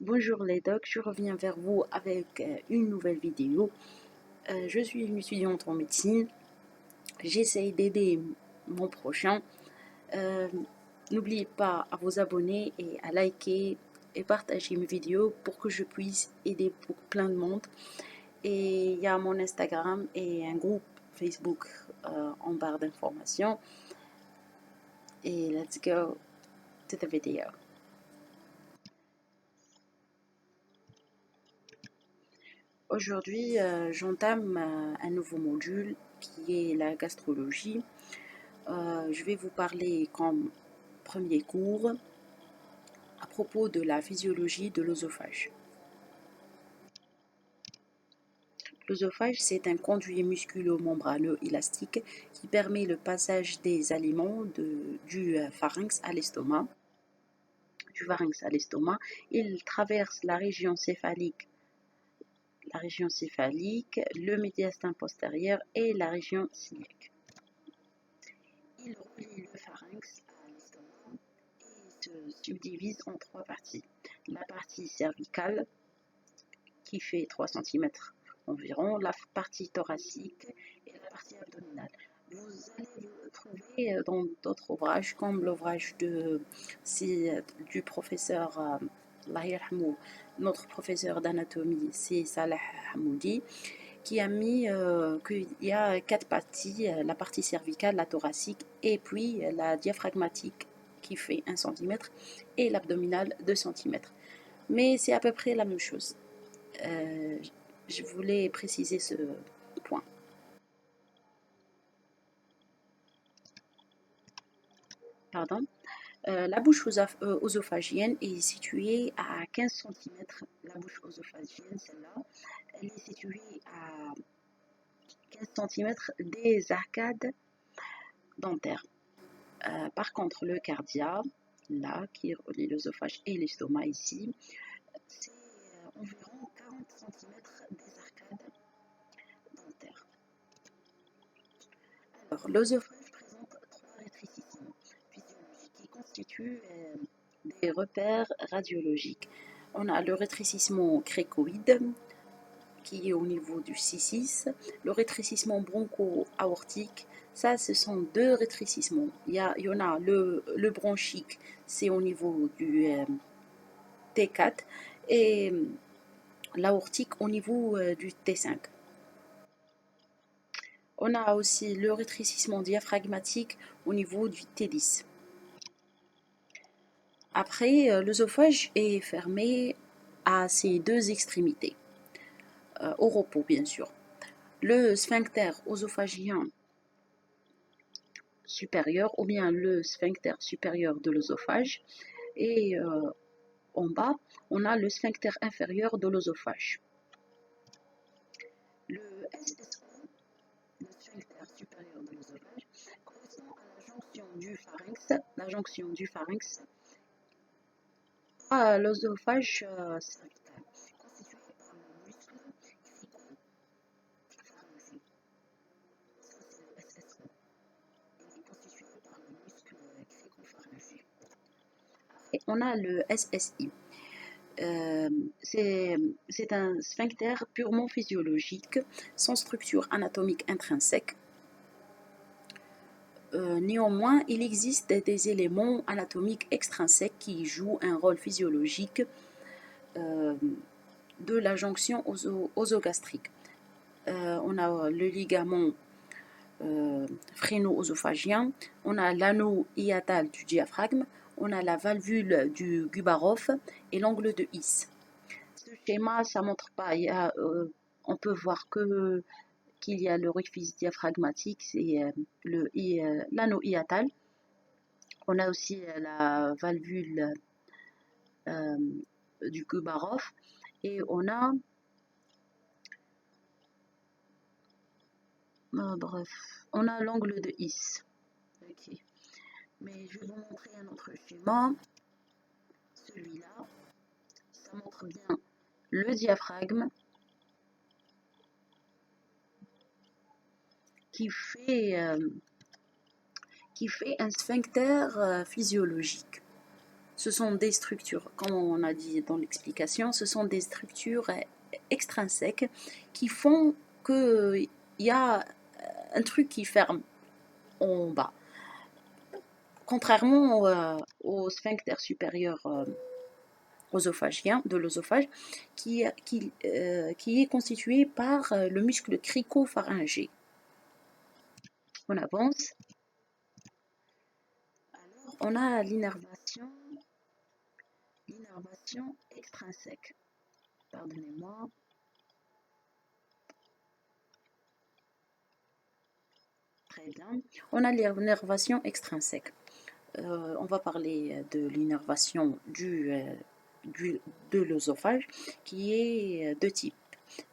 Bonjour les docs, je reviens vers vous avec une nouvelle vidéo. Je suis une étudiante en médecine. J'essaye d'aider mon prochain. Euh, N'oubliez pas à vous abonner et à liker et partager mes vidéos pour que je puisse aider plein de monde. Et il y a mon Instagram et un groupe Facebook en barre d'informations. Et let's go to the video. Aujourd'hui, j'entame un nouveau module qui est la gastrologie. Je vais vous parler comme premier cours à propos de la physiologie de l'œsophage. L'œsophage, c'est un conduit musculo-membraneux élastique qui permet le passage des aliments du pharynx à l'estomac. Il traverse la région céphalique, le médiastin postérieur et la région ciliaque. Il relie le pharynx à l'estomac et se subdivise en trois parties. La partie cervicale qui fait 3 cm environ, la partie thoracique et la partie abdominale. Vous allez le trouver dans d'autres ouvrages comme l'ouvrage du professeur notre professeur d'anatomie, c'est Salah Hamoudi, qui a mis qu'il y a 4 parties, la partie cervicale, la thoracique et puis la diaphragmatique qui fait 1 cm et l'abdominale 2 cm. Mais c'est à peu près la même chose. Je voulais préciser ce point. Pardon. La bouche œsophagienne est située à 15 cm. La bouche œsophagienne, celle-là, elle est située à 15 cm des arcades dentaires. Par contre, le cardia, là, qui relie l'œsophage et l'estomac ici, c'est environ 40 cm des arcades dentaires. Alors, l'œsophage présente trois rétrécissements physiologiques qui constituent des repères radiologiques. On a le rétrécissement cricoïde qui est au niveau du C6, le rétrécissement broncho-aortique. Ça, ce sont deux rétrécissements. Il y en a le bronchique, c'est au niveau du T4 et l'aortique au niveau du T5. On a aussi le rétrécissement diaphragmatique au niveau du T10. Après, l'œsophage est fermé à ses deux extrémités, au repos bien sûr. Le sphincter œsophagien supérieur ou bien le sphincter supérieur de l'œsophage et en bas, on a le sphincter inférieur de l'œsophage. Le SSO, le sphincter supérieur de l'œsophage, correspond à la jonction du pharynx à l'œsophage cervical, constitué par le muscle crico-pharyngien. Ça, c'est le SSO. Il est constitué par le muscle crico-pharyngien. Et on a le SSI. C'est un sphincter purement physiologique, sans structure anatomique intrinsèque. Néanmoins, il existe des éléments anatomiques extrinsèques qui jouent un rôle physiologique de la jonction œsogastrique. On a le ligament phréno-œsophagien, on a l'anneau hiatal du diaphragme, on a la valvule du Gubarov et l'angle de His. Ce schéma, ça montre pas, on peut voir qu'il y a l'orifice diaphragmatique, c'est l'anneau hiatal. On a aussi la valvule du Gubarov et on a on a l'angle de His. Okay. Mais je vais vous montrer un autre schéma. Celui-là, ça montre bien le diaphragme qui fait un sphincter physiologique. ce sont des structures, comme on a dit dans l'explication, ce sont des structures extrinsèques qui font qu'il y a un truc qui ferme en bas. Contrairement au sphincter supérieur œsophagien, de l'œsophage, qui est constitué par le muscle cricopharyngé. On avance. Alors, on a l'innervation extrinsèque. Pardonnez-moi. Très bien. On a l'innervation extrinsèque. On va parler de l'innervation de l'œsophage qui est de type.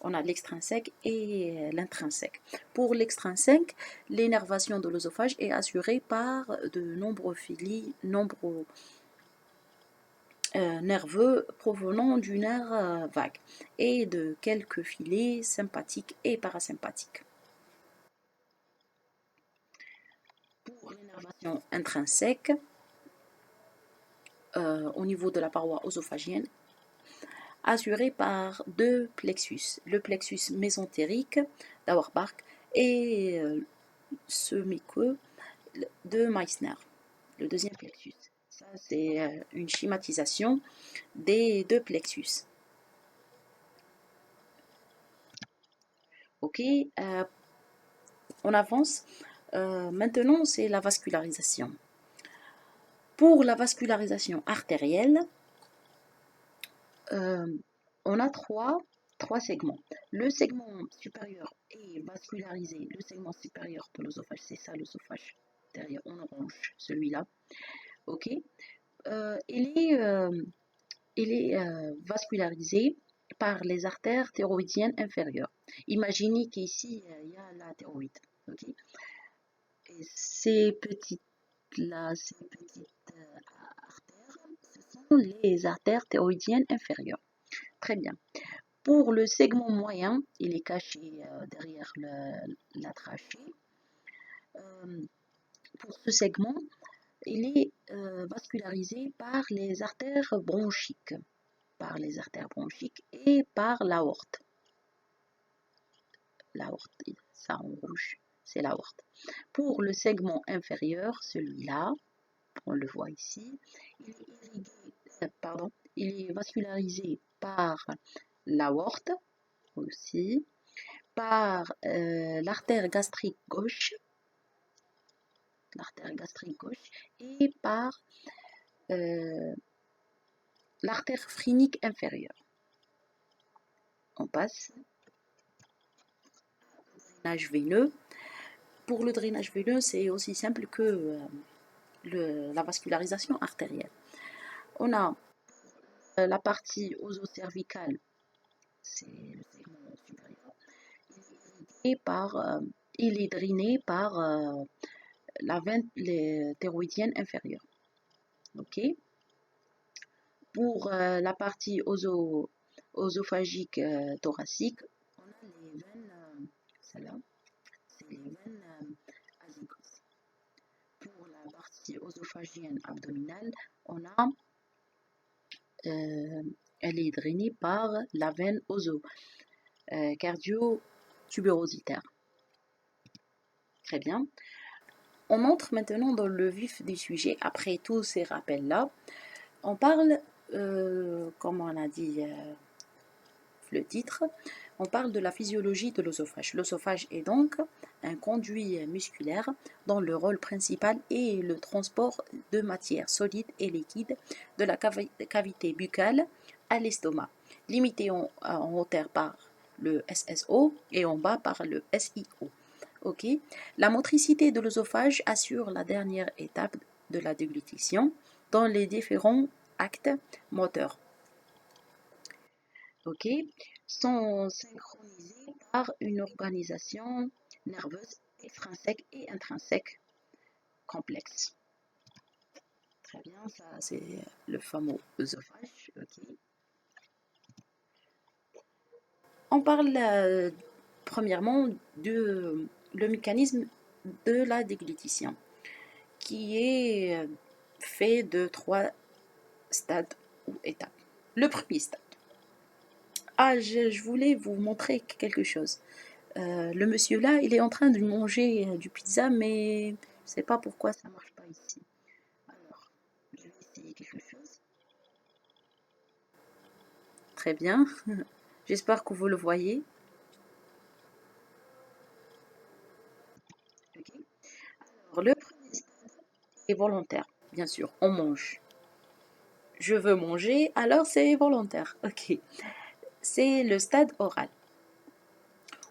On a l'extrinsèque et l'intrinsèque. Pour l'extrinsèque, l'innervation de l'œsophage est assurée par de nombreux filets, nerveux provenant du nerf vague et de quelques filets sympathiques et parasympathiques. Pour l'innervation intrinsèque, au niveau de la paroi œsophagienne, assurée par deux plexus, le plexus mésentérique d'Auerbach et ce muqueux de Meissner, le deuxième plexus. Ça, c'est une schématisation des deux plexus. Ok, on avance. Maintenant, c'est la vascularisation. Pour la vascularisation artérielle, on a trois segments. Le segment supérieur est vascularisé. Le segment supérieur de l'œsophage, c'est ça l'œsophage derrière en orange, celui-là. Ok. Il est vascularisé par les artères thyroïdiennes inférieures. Imaginez qu'ici, il y a la thyroïde. Okay. Et ces petites artères, ce sont les artères thyroïdiennes inférieures. Très bien. Pour le segment moyen, il est caché derrière la trachée. Pour ce segment, il est vascularisé par les artères bronchiques. Et par l'aorte. L'aorte, ça en rouge, c'est l'aorte. Pour le segment inférieur, celui-là, on le voit ici, il est vascularisé par l'aorte aussi, par l'artère gastrique gauche, et par l'artère phrénique inférieure. On passe au drainage veineux. Pour le drainage veineux, c'est aussi simple que la vascularisation artérielle. On a la partie oso-cervicale, c'est le segment supérieur, il est drainé par la veine thyroïdienne inférieure. Ok. Pour la partie osophagique thoracique, on a les veines, celle-là, c'est les veines azygos. Pour la partie osophagienne abdominale, on a elle est drainée par la veine cardio-tubérositaire. Très bien. On entre maintenant dans le vif du sujet. Après tous ces rappels-là, on parle, comme on a dit le titre, on parle de la physiologie de l'œsophage. L'œsophage est donc un conduit musculaire dont le rôle principal est le transport de matières solides et liquides de la cavité buccale à l'estomac, limité en hauteur par le SSO et en bas par le SIO. Okay. La motricité de l'œsophage assure la dernière étape de la déglutition dans les différents actes moteurs. Sont synchronisés par une organisation nerveuse extrinsèque et intrinsèque complexe. Très bien, ça c'est le fameux œsophage. On parle premièrement de le mécanisme de la déglutition qui est fait de trois stade ou étape. Le premier stade. Ah, je voulais vous montrer quelque chose. Le monsieur là, il est en train de manger du pizza, mais je ne sais pas pourquoi ça ne marche pas ici. Alors, je vais essayer quelque chose. Très bien. J'espère que vous le voyez. Okay. Alors, le premier stade est volontaire, bien sûr, on mange. Je veux manger, alors c'est volontaire. Ok. C'est le stade oral,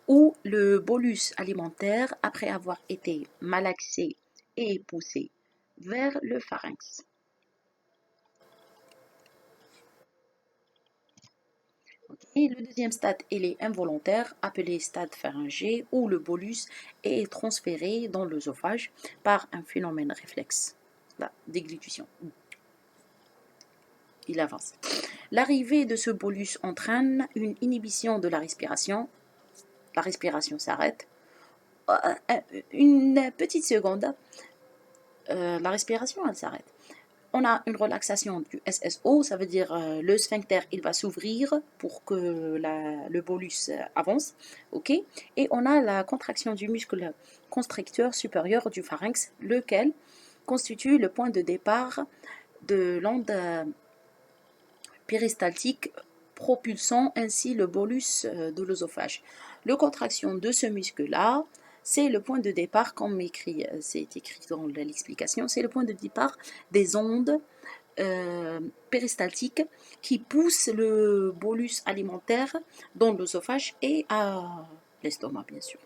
où le bolus alimentaire, après avoir été malaxé et poussé vers le pharynx. Okay. Le deuxième stade, il est involontaire, appelé stade pharyngé, où le bolus est transféré dans l'œsophage par un phénomène réflexe, la déglutition. Il avance. L'arrivée de ce bolus entraîne une inhibition de la respiration. La respiration s'arrête. Une petite seconde. La respiration, elle s'arrête. On a une relaxation du SSO, ça veut dire le sphincter, il va s'ouvrir pour que le bolus avance, ok. Et on a la contraction du muscle constricteur supérieur du pharynx, lequel constitue le point de départ de l'onde péristaltique, propulsant ainsi le bolus de l'œsophage. La contraction de ce muscle-là, c'est le point de départ, comme c'est écrit dans l'explication, c'est le point de départ des ondes péristaltiques qui poussent le bolus alimentaire dans l'œsophage et à l'estomac, bien sûr.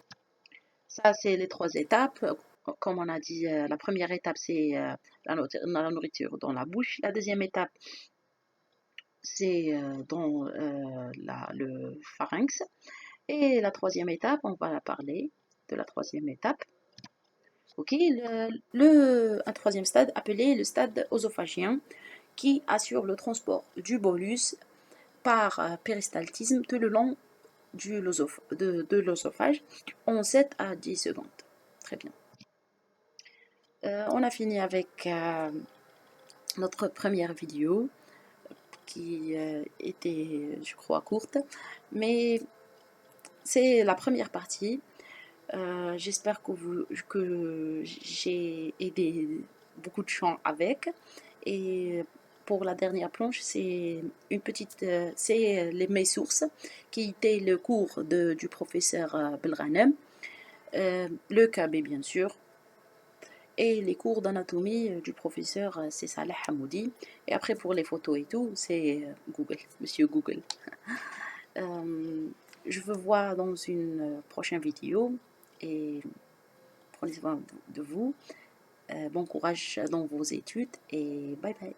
Ça, c'est les trois étapes. Comme on a dit, la première étape, c'est la nourriture dans la bouche. La deuxième étape, c'est dans le pharynx. Et la troisième étape, on va parler de la troisième étape. Ok, un troisième stade appelé le stade œsophagien qui assure le transport du bolus par péristaltisme tout le long de l'œsophage en 7 à 10 secondes. Très bien. On a fini avec notre première vidéo qui était, je crois, courte, mais c'est la première partie. J'espère que j'ai aidé beaucoup de gens avec. Et pour la dernière planche, c'est mes sources qui étaient le cours du professeur Belghanem, le KB bien sûr, et les cours d'anatomie du professeur c'est Saleh Hamoudi. Et après pour les photos et tout, c'est Google, Monsieur Google. Je vous vois dans une prochaine vidéo et prenez soin de vous. Bon courage dans vos études et bye bye.